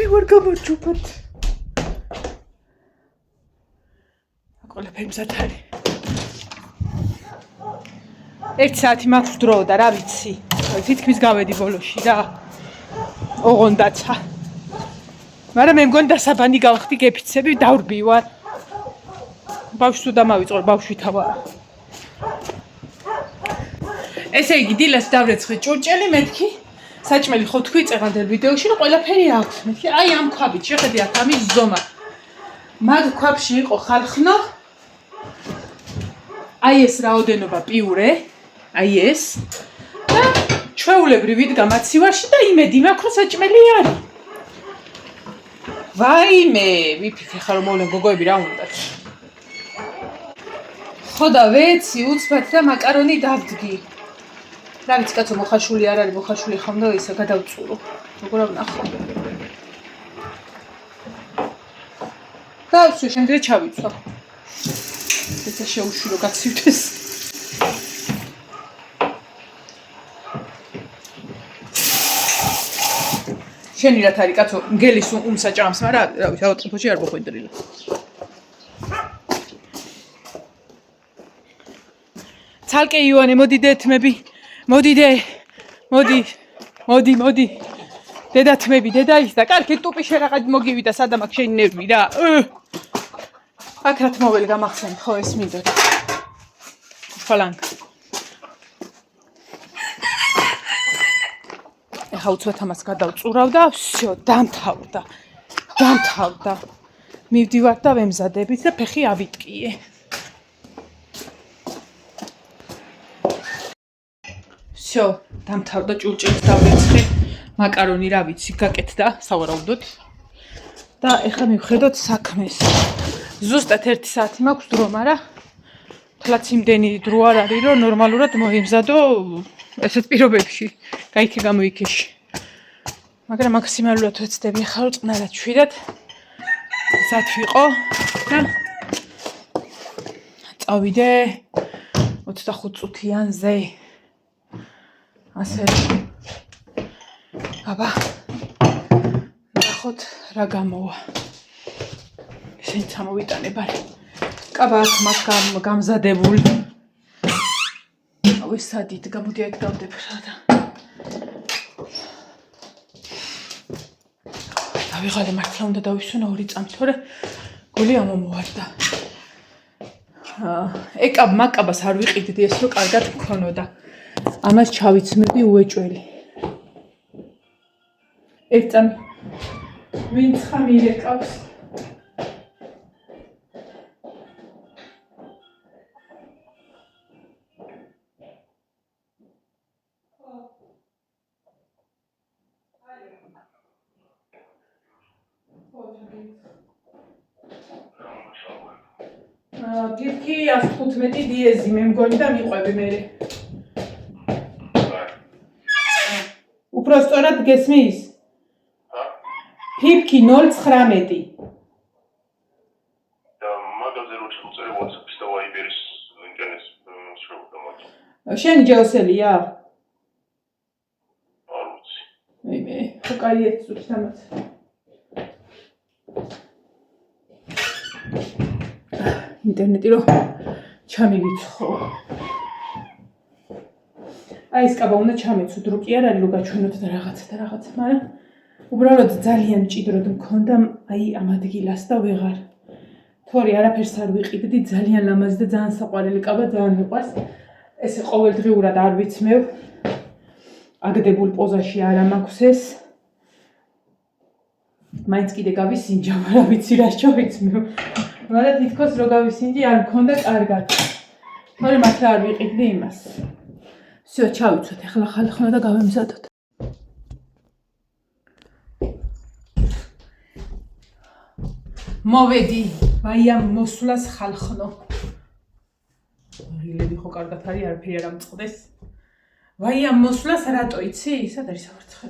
მე ვარ გამარჯობათ. ყველაფერი მზად არის. 1 საათი მაქვს დრო და რა ვიცი. თითქმის გავედი ბოლოში რა. ოღონდაცა. მაგრამ მე მგონი დასაბანი გავხდი გეფიცები დავრბივარ. ბავშვს თუ დამავიწყო ბავშვითა ვარ. ესე იგი დილას დავრეცხე ჭურჭელი მეთქი. საჭმელი ხო თქვი წეღანდელ ვიდეოში რომ ყველაფერი აქვს. მეთქი აი ამ ქვაბით შეხედიათ ამის ზომა. მაგ ქვაბში იყო ხალხნო. აი ეს რაოდენობა პიურე. აი ეს. და ჩვეულებრივ ვიდგა მაცივარში და იმედი მაქვს რომ საჭმელი არის. ვაიმე, ვიფიქრე ხარ რომ მოვლენ გოგოები რა უნდათ. ხო და ვეცი უცბად და მაკარონი დავდგი. რა ვიცი კაცო მოხაშული არ არის, მოხაშული ხომ და ისა გადავწურო. როგორ ვნახო. და ვსვი შემდეგ ჩავიცვა. ეცა შეუშვირო გაცივდეს. შენი რა თარი კაცო მგელის უმსაჭამს, მაგრამ რა ვიცი, ავატყიფოში არ მოხვედრილა. ცალკე ივანე მოდი დეთმები. მოდი. დედათმები, დედა ის და კარგი ტუპი შერაღად მოგივიდა სადამ აქ შენი ნერვი რა. აქ რა თმოველი გამახსენე ხო ეს მინდოდა. ფალანგ. ეხა უცბად ამას გადავწურავ და всё, დამთავრდა. მივდივარ და ვემზადებით და ფეხი ავიტკიე. всё, დამთავრდა ჭურჭელის დავრეცხე. მაკარონი რა ვიცი, გაკეთდა სავარაუდოდ. და ეხლა მივხედოთ საქმეს. ზუსტად 1 საათი მაქვს დრო, მაგრამ თლაც იმდენი დრო არ არის, რომ ნორმალურად მოემზადო ესეთ პირობებში. გაიქე გამოიქეში. მაგრამ მაქსიმალურად ვეცდები ახლა რომ წნარად ჩვიდად. მზად ვიყო და წავიდე 25 წუთიანზე. ასე აბა ნახოთ რა გამოვა. შენც ამოვიტანებ არა. კაბა აქ მაგ გამზადებული. აუ სადით გამოდი აქ დავდებ რა და. დავიღალე მართლა უნდა დავისვენო 2 წამი, თორე გული ამომოვარდა. მაკაბას არ ვიყიდდი ეს რომ კარგად მქონოდა. ამას ჩავიცმები უეჭველი. 1 წამი ვინც ხამირეკავს. გიფკი 115 დიეზი მე მგონი და მიყვები მე. უფრო სწორად გესმის? ფიფკი 019. და მაგაზე რო ჩამოწერე WhatsApp-ის და Viber-ის ლინკენის შევდამოთ. შენი ჯეოსელია? არ ვიცი. მე ხო კაი ეცუს თამაც. ინტერნეტი რო ჩამივიცხო. აი ეს კაბა უნდა ჩამეცო, დრო კი არ არის რომ გაჩვენოთ და რაღაცა, მაგრამ უბრალოდ ძალიან მჭიდროდ მქონდა აი ამ ადგილას და ვეღარ. თორე არაფერს არ ვიყიდდი, ძალიან ლამაზი და ძალიან საყვარელი კაბა, ძალიან მიყვარს. ესე ყოველდღიურად არ ვიცმევ. აგდებულ პოზაში არა მაქვს ეს. მაინც კიდე გავისინჯავ, რა ვიცი რა შევიცმევ. მაგრამ თითქოს რო გავისინჯი არ მქონდა კარგად. თორე მართლა არ ვიყიდდი იმას. всё, ჩავიცვათ ახლა ხალხნა და გავემზადოთ. მოვედი, ვაიამ მოსვლას ხალხნო. რილები ხო კარგად არის, არაფერი არ ამწყდეს. ვაიამ მოსვლას რატო იცი? სად არის საფრთხე?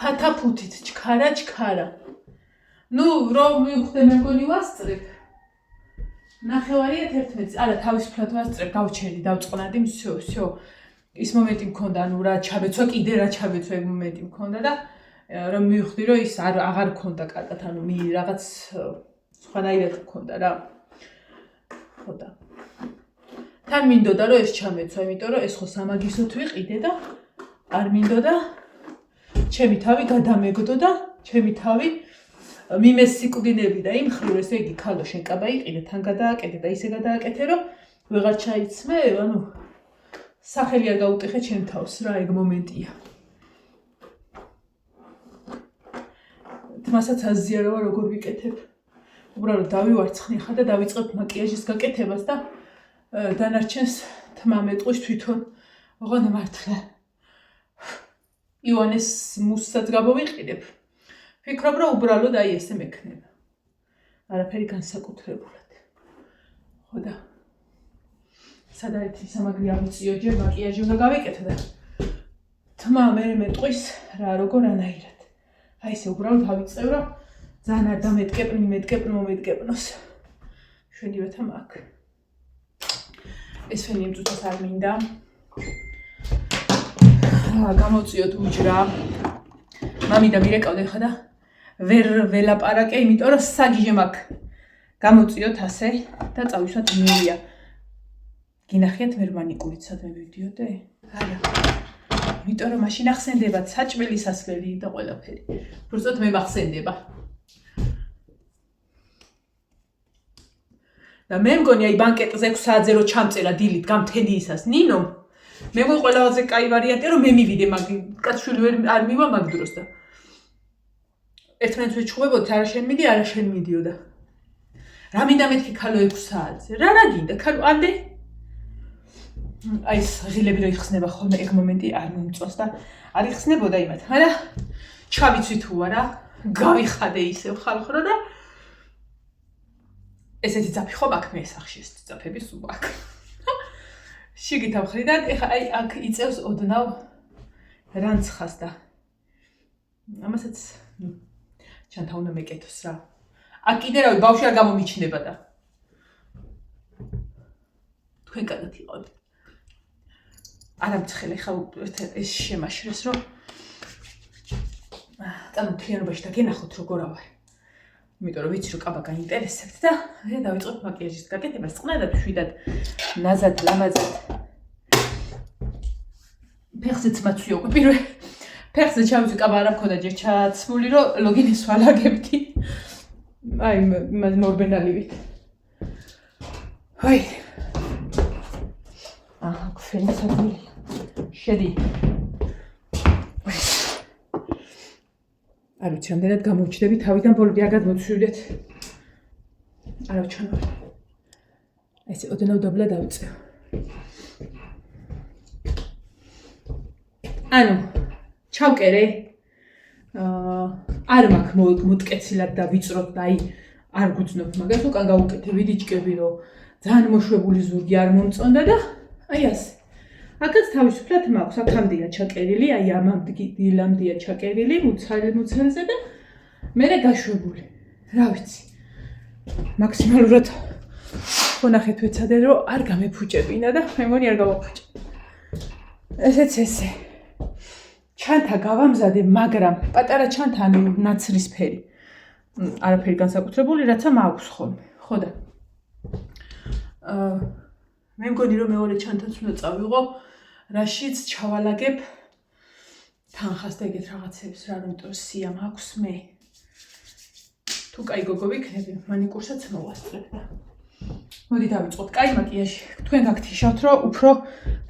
ფათაფუთით ჩქარა. ნუ რომ მივხვდე მე მგონი ვასწრებ. ნახევარია 11. არა, თავისუფლად ვასწრებ, გავჩერდი, დავწყნადი, всё. ის მომენტი მქონდა, ანუ რა ჩაბეცვა, კიდე რა ჩაბეცვა ეგ მომენტი მქონდა და რომ მივხვდი, რომ ის აღარ მქონდა კარგად, ანუ რაღაც სხვანაირად მქონდა რა. ხო და თან მინდოდა რომ ეს ჩამეცვა, იმიტომ რომ ეს ხო სამაგისოთ ვიყიდე და არ მინდოდა ჩემი თავი გადამეგდო და ჩემი თავი მიმესიკვდინები და იმ ხრივ ესე იგი ქალო შენ კაბა იყიდე თან გადააკეთე და ისე გადააკეთე რომ ვეღარ ჩაიცმე, ანუ სახელი არ გაუტეხე ჩემ თავს რა ეგ მომენტია. თმასაც აზიარო როგორ ვიკეთებ. უბრალოდ დავივარცხნი ხა და დავიწყებ მაკიაჟის გაკეთებას და დანარჩენს თმა მეტყვის თვითონ ოღონდ მართლა ივანეს მუსსაც გამოვიყიდებ. ფიქრობ რომ უბრალოდ აი ესე მექნება. არაფერი განსაკუთრებულად. ხო და სადაერთი სამაგრი ამიწიო ჯერ მაკიაჟი უნდა გავიკეთო და თმა მე მეტყვის რა როგორ ანაირად. აი ესე უბრალოდ ავიწევ რომ ძალიან არ დამეტკეპნოს. შვენივეთა მაგ. ეს ფენი იმ წუთას არ მინდა. გამოვწიოთ უჯრა. მამიდა მირეკავდე ხა და ვერ ველაპარაკე, იმიტომ რომ საგიჟე მაქვს. გამოვწიოთ ასე და წავისვათ მილია. გინახიათ მე მანიკურით სადმე მივდიოდე? არა. იმიტომ რომ მაშინ ახსენდებათ საჭმელი სასვლელი და ყველაფერი. უბრალოდ მე მახსენდება. და მე მგონი აი ბანკეტზე 6 საათზე რო ჩამწერა დილით გამთენიისას ნინო მე მგონი ყველაზე კაი ვარიანტია რომ მე მივიდე მაგ კაცშვილი არ მივა მაგ დროს და ერთმანეთს ვეჩხუბებოდ არა შენ მიდი არა შენ მიდიოდა რა მინდა მეთქი ქალო 6 საათზე რა გინდა ქალო ამდე აი ეს ღილები რო იხსნება ხოლმე ეგ მომენტი არ მომწონს და არ იხსნებოდა იმათ მაგრამ ჩავიცვი თუ არა გავიხადე ისევ ხალხრო და ესეთი ძაფი ხო მაქვს მე სახში ეს ძაფები სულ აქვს. შიგითა მხრიდან ეხა აი აქ იწევს ოდნავ რანცხას და ამასაც ჩანთა უნდა მეკეთოს რა. აქ კიდე რავი ბავშვი არ გამომიჩნდება და თქვენ კარგად იყავთ. არა მცხელი ხა ეს შემაშრეს რომ და მთლიანობაში და გენახოთ როგორ ავარ. იმიტომ რომ ვიცი რომ კაბა გაინტერესებთ და დავიწყებ მაკიაჟის გაკეთებას წყნარად შვიდად ნაზად ლამაზად ფეხზეც მაცვიო უკვე პირველ ფეხზე ჩავიცვი კაბა არ მქონდა ჯერ ჩაცმული რომ ლოგინეს ვალაგებდი აი იმას მორბენალივით აი აჰა ქვენი სადმელი შედი არ ვიცი, რამდენად გამოვჩდები თავიდან ბოლომდე არ გადმოცვივდეთ. არა ვჩვენო. ესე ოდნავ დაბლა დავიწევ. ანუ ჩავკერე. არ მაქვს მოტკეცილად და ვიწროთ და აი არ გუძნობ მაგას უკან გავუკეთე ვიდიჭკები რომ ძალიან მოშვებული ზურგი არ მომწონდა და აი ასე. აქაც თავისუფლად მაქვს, აქამდეა ჩაკერილი, აი ამამდეა ჩაკერილი, მუცელზე და მერე გაშვებული. რა ვიცი. მაქსიმალურად ხონახეთ ვეცადე რომ არ გამეფუჭებინა და მე მგონი არ გავაფუჭე. ესეც ესე. ჩანთა გავამზადე, მაგრამ პატარა ჩანთა ანუ ნაცრისფერი. არაფერი განსაკუთრებული, რაცა მაქვს ხოლმე. ხო და მე მგონი რომ მეორე ჩანთაც უნდა წავიღო რაშიც ჩავალაგებ თანხას და ეგეთ რაღაცებს რა იმიტომ სია მაქვს მე თუ კაი გოგო ვიქნები მანიკურსაც მოვასწრებ და მოდი დავიწყოთ კაი მაკიაჟი თქვენ გაგთიშავთ რომ უფრო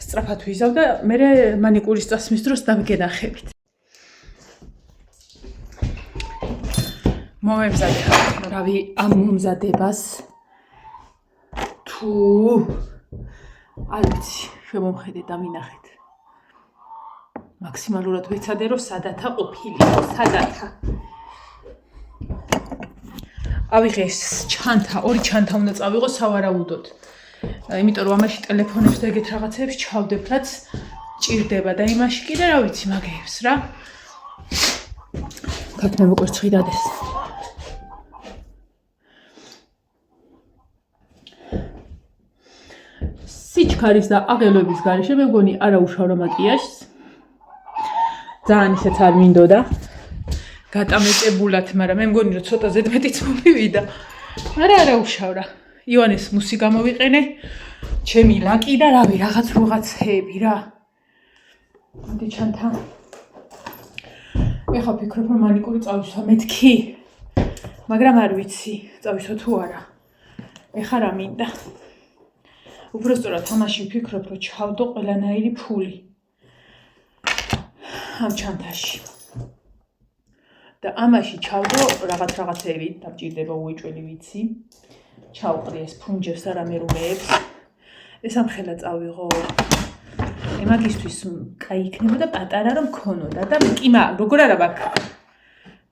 სწრაფად ვიზავ და მე მანიკურის წასმის დროს დავგენახებით მომემზადე რავი ამ მომზადებას თუ არ ვიცი, შემომხედე და მინახეთ. მაქსიმალურად ვეცადე რომ სადათა ყოფილიყო, სადათა. ავიღე ჩანთა, ორი ჩანთა უნდა წავიღო სავარაუდოდ. იმიტომ რომ ამაში ტელეფონებს და ეგეთ რაღაცებს ჩავდებ, რაც ჭირდება და იმაში კიდე რა ვიცი მაგეებს რა. ქათმე მოკვერცხი დადეს. ჩქარის და აღელვების გარეშე მე მგონი არა უშავრო მაკიაჟს. ძალიან ისეც არ მინდოდა. გატამეტებულად, მაგრამ მე მგონი რომ ცოტა ზედმეტიც მომივიდა. არა უშავრა. ივანეს მუსი გამოვიყენე. ჩემი ლაკი და რავი, რაღაცეები რა. მოდი ჩანთან. ეხლა ვფიქრობ რომ მანიკური წავისვა მეთქი. მაგრამ არ ვიცი, წავისვა თუ არა. ეხლა რა მინდა. უბრალოდ თამაში ვფიქრობ რომ ჩავდო ყველანაირი ფული. ამ ჩანთაში. და ამაში ჩავდო რაღაცეები, დამჭირდება უეჭველი ვიცი. ჩავყრი ეს ფუნჯებს და რამე რომეებს. ეს ამხელა წავიღო. მაგისთვის კაი იქნებოდა პატარა რომ ქონოდა და კიმა როგორ არა ვაქვს.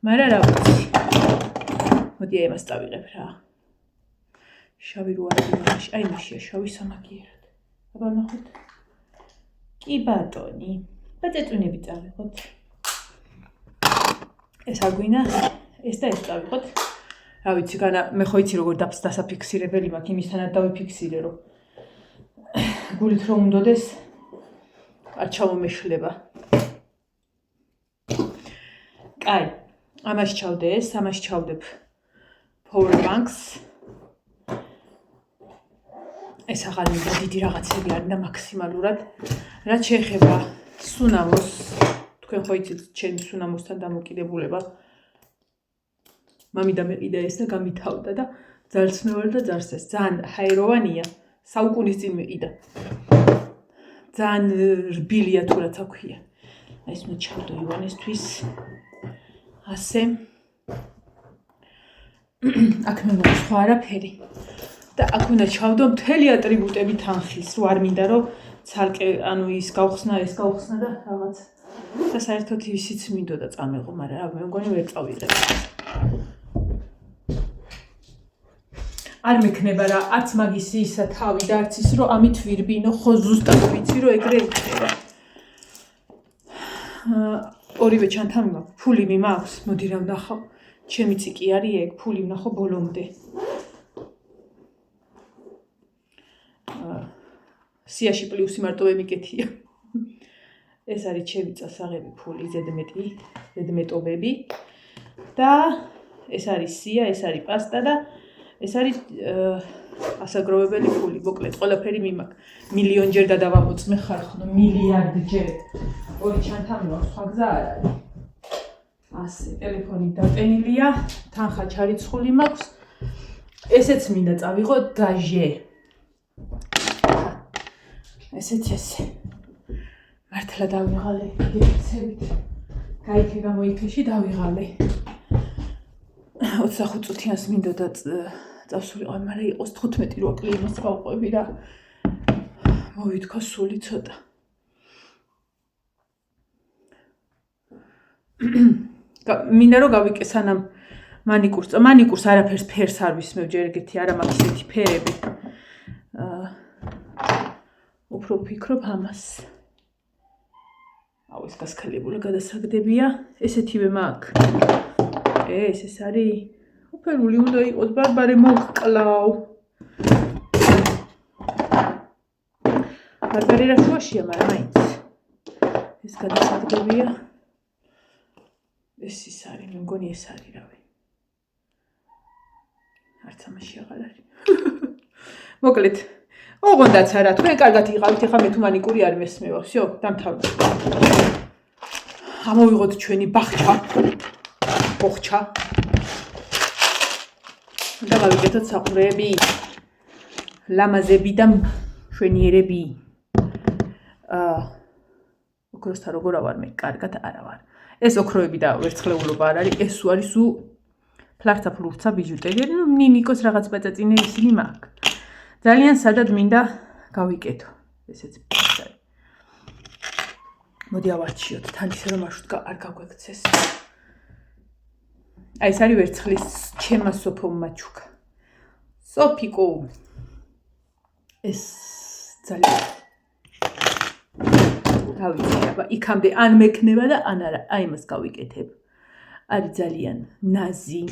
მაგრამ რა ვიცი. მოდი ამას წავიღებ რა. შავი რო არის მაშინ, აი მაშია შავი სამაგიერად. აბა ნახოთ. კი ბატონი. ბაწეწუნები წავიღოთ. ეს აგვინა, ეს და ეს წავიღოთ. რა ვიცი, მე ხო იცი როგორ დასაფიქსირებელი მაქვს, იმისთანაც დავიფიქსირე რომ გულით რომ უნდოდეს არ ჩამომეშლება. კაი, ამაში ჩავდე ეს, ამაში ჩავდებ power banks. ეს აღარ მინდა დიდი რაღაცები არის და მაქსიმალურად რაც შეეხება სუნამოს, თქვენ ხო იცით ჩემი სუნამოსთან დამოკიდებულება. მამიდა მეყიდა ეს და გამითავდა და ძალსმევარ და ძარსეს. ძალიან ჰაეროვანია, საუკუნის წინ მეყიდა. ძალიან რბილია თუ რაც აქვია. ეს მე ჩავდო ივანესთვის. ასე. აქ მე მოხდა სხვა არაფერი. და აქ უნდა ჩავდო მთელი ატრიბუტები თანხის, რო არ მინდა რომ ცალკე ანუ ის გავხსნა და რაღაც. და საერთოდ ისიც მინდოდა წამეღო, მაგრამ მე მგონი ვერ წავიღებ. არ მექნება რა, არც მაგის ისა თავი და არც ის რომ ამით ვირბინო, ხო ზუსტად ვიცი რომ ეგრე იქნება. ორივე ჩანთან მაქვს, ფული მიმაქვს, მოდი რა ვნახავ. ჩემიც კი არის ეგ, ფული ვნახო ბოლომდე. სიაში პლუსი მარტო მეკეთია. ეს არის ჩემი წასაღები ფული, ზედმეტობები და ეს არის სია, ეს არის პასტა და ეს არის ასაგროვებელი ფული, მოკლედ ყველაფერი მიმაქვს. მილიონჯერ გადავამოწმე ხარხნო, მილიარდჯერ. ორი ჩანთამი მაქვს, სხვა გზა არ არის. ასე, ტელეფონი დატენილია, თანხა ჩარიცხული მაქვს. ესეც მინდა წავიღო დაჟე. ესეც ესე. მართლა დავიღალე, გეცებით. გაიქე გამოიქეში დავიღალე. 25 წუთიანს მინდოდა წავსულიყო, მაგრამ იყოს 15 რო კლიმას გავყვები რა. მოვიდგა სული ცოტა. მინდა რომ გავიკე სანამ მანიკურს არაფერს ფერს არ ვისმევ ჯერ ეგეთი არა მაქვს ისეთი ფერები. უფრო ვფიქრობ ამას. აუ ეს გასქელებულა გადასაგდებია. ესეთივე მაქვს. ეს არის უფერული უნდა იყოს ბარბარე მოგკლავ. ბარბარე რა შუაშია, მაგრამ მაინც. ეს გადასაგდებია. ეს ის არის, მე მგონი ეს არის რავი. არც ამაში აღარ არის. მოკლედ, ოღონდაც არა, თქვენ კარგად იყავით, ეხლა მე თუ მანიკური არ მესმევა, всё, დამთავრდა. ამოვიღოთ ჩვენი ბოხჩა. და გავიკეთოთ საყურეები, ლამაზები და მშვენიერები. ოქროსთან როგორ ავარ მე? კარგად არა ვარ. ეს ოქროები და ვერცხლეულობა არ არის, ეს არის ფლარცა ბიჟუტერიერი, ну ნინიკოს რაღაც პაწაწინე ისინი მაქვს. ძალიან სადად მინდა გავიკეთო. ესეც არის. მოდი ავარჩიოთ, თან ისე რომ მაშუთ არ გაგვექცეს. აი ეს არის ვერცხლის ჩემა სოფო მაჩუკა. სოფიკო. ეს ძალიან თავისი აბა იქამდე ან მექნება და ან არა, აი მას გავიკეთებ. არის ძალიან ნაზი.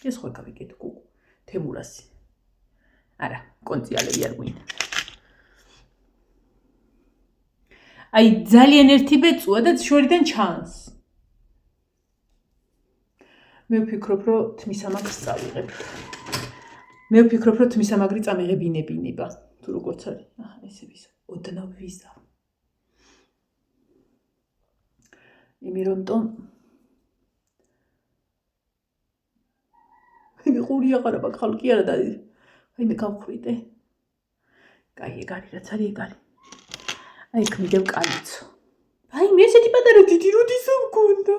ეს ხო გავიკეთე კუკუ. თემურასი. არა, კონციალები არ გვინდა. აი ძალიან ერთი ბეწუა და შორიდან ჩანს. მე ვფიქრობ, რომ თმისამაგრს წავიღებ. მე ვფიქრობ, რომ თმისამაგრი წამიღებინებინება. თუ როგორც არის. აჰა, ესე ვიზა. ოდნავ ვიზა. იმიტომ მე ყური აღარა მაქვს ხალხი არა და აი მე გავხვიდე. კაი, ეგ არის რაც არის ეგ არის. აი იქ მიდევ კალიცო. აი მე ესეთი პატარა დიდი როდისა მქონდა.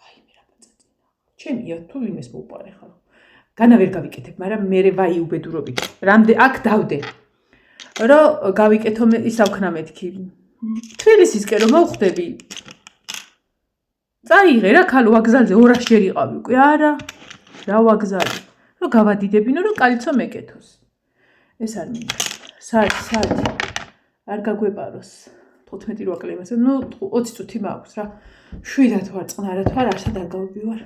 აი მე რა პაწაწინა. ჩემია თუ ვინმეს მოუპარე ხარ. განა ვერ გავიკეთებ, მაგრამ მე ვაი უბედურობით. რამდენ აქ დავდე. რომ გავიკეთო მე ის ავქნა მეთქი. თბილისისკენ რომ მოვხვდები. წაიღე რა ქალო ვაგზალზე 200 ჯერ იყავი უკვე არა. რა ვაგზალი. რომ გავადიდებინო რომ კალიცო მეკეთოს. ეს არ მინდა. საათი. არ გაგვეპაროს. 15 რო აკლიმასე. ნუ 20 წუთი მაქვს რა. შვიდად ვარ წყნარად ვარ, არსად არ გავბივარ.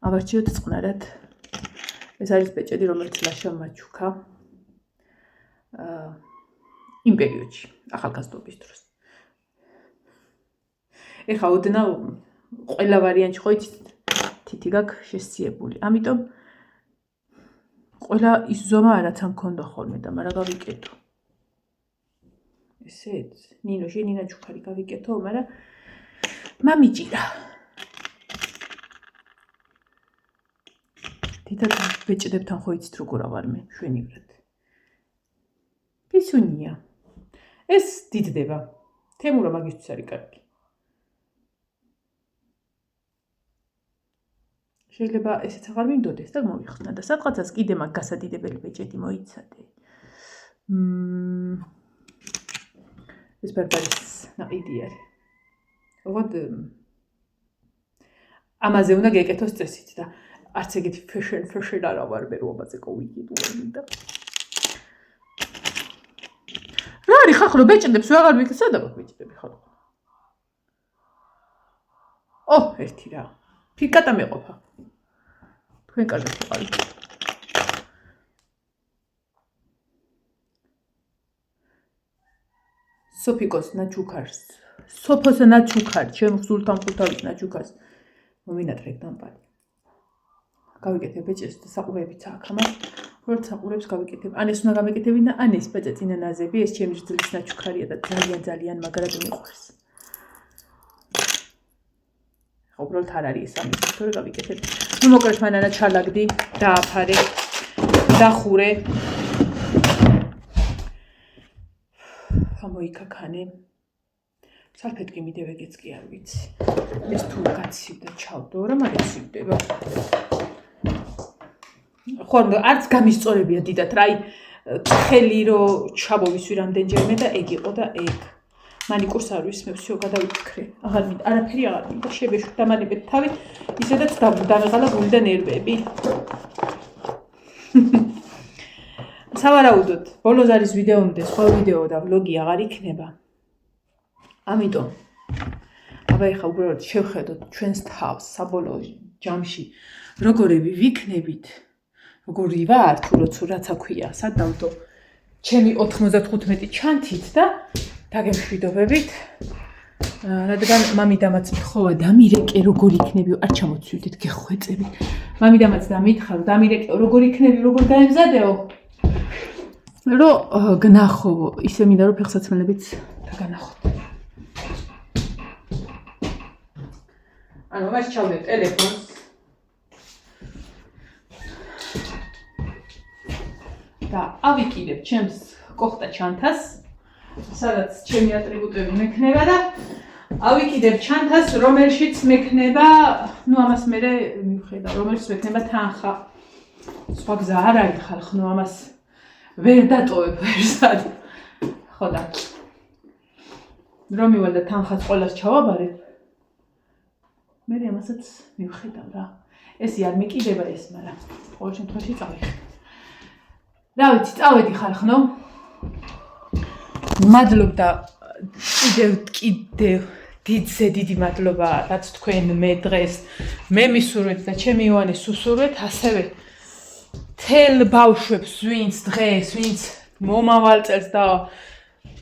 ავარჩიოთ წყნარად. ეს არის ბეჭედი, რომელიც ლაშა მაჩუქა. იმ პერიოდში, ახალგაზრდობის დროს. ეხა ოდნავ ყველა ვარიანტი ხო იცით თითი გაქვს შესწიებული. ამიტომ ყველა ის ზომა არაც ამ მქონდა ხოლმე და მაგრამ გავიკეთო. ესეც ნინოში ნინა ჩუქარი გავიკეთო, მაგრამ მამიჭირა. თითქოს ბეჭდებთან ხო იცით როგორ ავარ მე შვენივრად. პისუნია. ეს დიდდება. თემურა მაგისთვის არის კარგი. შეიძლება ესეც აღარ მინდოდეს და მოვიხსნა და სადღაცას კიდე მაგ გასადიდებელი ბეჭედი მოიცადე. ეს ბარბარის ნაყიდი არის. ოღონდ ამაზე უნდა გეკეთოს წესით და არც ეგეთი fashion არა ვარ მე რომ ამაზე გავიგიდუარი და რა არის ხახრო ბეჭდებს ვეღარ ვიქცე სადა ბეჭდები ხალხო. ო, ერთი რა. ფიკატა მეყოფა. თქვენ კარგად ვიყავით. სოფიკოს ნაჩუქარს. სოფოს ნაჩუქარ, ჩემ სულთან ხუთავის ნაჩუქარს. მომინატრებ დამპალი. გავიკეთებ ბეჭედს და საყურებიც აქვს ამას. როგორც საყურებს გავიკეთებ. ან ეს უნდა გამეკეთებინა, ან ეს პაწაწინა ნაზები, ეს ჩემი რძლის ნაჩუქარია და ძალიან მაგრად მიყვარს. უბრალოდ არ არის ეს ამის, თორე გავიკეთებ. ნუ მოკლედ მანანა ჩალაგდი, დააფარე, დახურე. ამოიქაქანე. სალფეტკი მიდევ ეგეც კი არ ვიცი. ეს თუ გაცივდა ჩავდო, რა მაგას სივდება. ხო, არც გამისწორებია დიდად, რა აი ცხელი რო ჩაბოვისვი რამდენჯერმე და ეგ იყო და ეგ. მანიკურს არ ვისმე, всё გადავიფიქრე. აღარ მინდა, არაფერი აღარ მინდა, შებეშვი დამანებეთ თავი, ისედაც დამეღალა გული და ნერვები. სავარაუდოდ, ბოლოს არის ვიდეომდე, სხვა ვიდეო და ვლოგი აღარ იქნება. ამიტომ აბა ეხა უბრალოდ შევხედოთ ჩვენს თავს საბოლოო ჯამში როგორები ვიქნებით, როგორი ვარ, თუ რაც აქვია, სადავდო ჩემი 95 ჩანთით და დაგემშვიდობებით. რადგან მამიდამაც მთხოვა დამირეკე როგორ იქნები, არ ჩამოცვიდეთ გეხვეწები. მამიდამაც დამითხრა რომ დამირეკე როგორ იქნები, როგორ გაემზადეო. რომ გნახოვო, ისე მინდა რომ ფეხსაცმელებიც დაგანახოთ. ანუ მას ჩავდე ტელეფონს. და ავიკიდებ ჩემს კოხტა ჩანთას, სადაც ჩემი ატრიბუტები მექნება და ავიკიდებ ჩანთას, რომელშიც მექნება, ნუ ამას მე მივხედავ, რომელშიც მექნება თანხა. სხვა გზა არ არის ხალხ, ნუ ამას ვერ დატოვებ ვერსად. ხო და რომ მივალ და თანხას ყველას ჩავაბარებ. მე ამასაც მივხედავ რა. ესე არ მეკიდება ეს, მაგრამ ყოველ შემთხვევაში წავიხე. რა ვიცი, წავედი ხალხნო. მადლობა კიდევ დიდი მადლობა რაც თქვენ მე დღეს მე მისურვეთ და ჩემი იოანეს უსურვეთ, ასევე თელ ბავშვებს, ვინც დღეს, ვინც მომავალ წელს და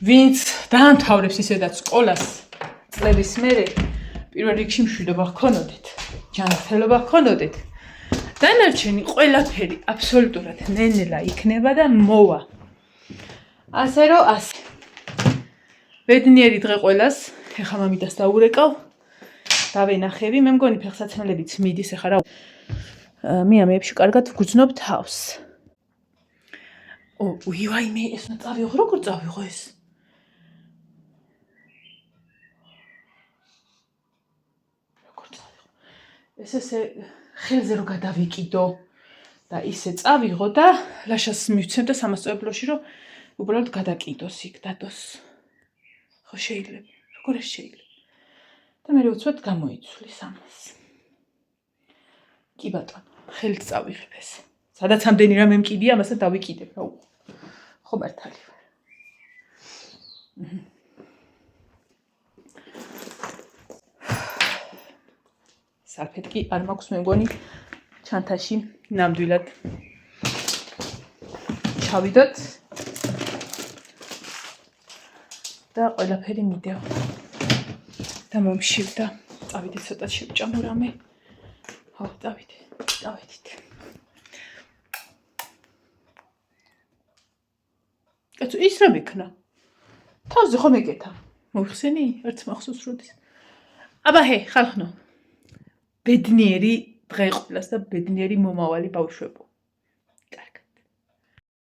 ვინც დაამთავრებს ისედაც სკოლას წლების მერე პირველ რიგში მშვიდობა ჰქონოდეთ, ჯანმრთელობა ჰქონოდეთ. დანარჩენი ყველაფერი აბსოლუტურად ნელ-ნელა იქნება და მოვა. ასე რომ ასე. ბედნიერი დღე ყველას, ეხლა მამიდას დაურეკავ. დავენახები, მე მგონი ფეხსაცმელებიც მიდის ეხლა რა. მიამეებში კარგად ვგრძნობ თავს. ვაიმე, ეს უნდა წავიღო, როგორ წავიღო ეს? როგორ წავიღო? ესე ხელზე რო გადავიკიდო და ისე წავიღო და ლაშას მივცემ და სამასწავლებლოში რომ უბრალოდ გადაკიდოს იქ დადოს. ხო შეიძლება, როგორ ეს შეიძლება? და მე უცბად გამოიცვლის ამას. კი ბატონო, ხელით წავიღებ ეს. სადაც ამდენი რამე მკიდია, ამასაც დავიკიდებ, რა უყო. ხო მართალი ვარ. სალფეტკი არ მაქვს მე მგონი ჩანთაში ნამდვილად. ჩავიდოთ და ყველაფერი მიდევ. და მომშივდა. წავიდე ცოტა შევჭამო რამე. ხო, წავიდით. კაცო, ის რა მექნა? თავზე ხომ ეკეთა? მოიხსენი? ერთ მახსოვს როდის. აბა ჰე, ხალხნო. ბედნიერი დღე ყველას და ბედნიერი მომავალი ბავშვებო.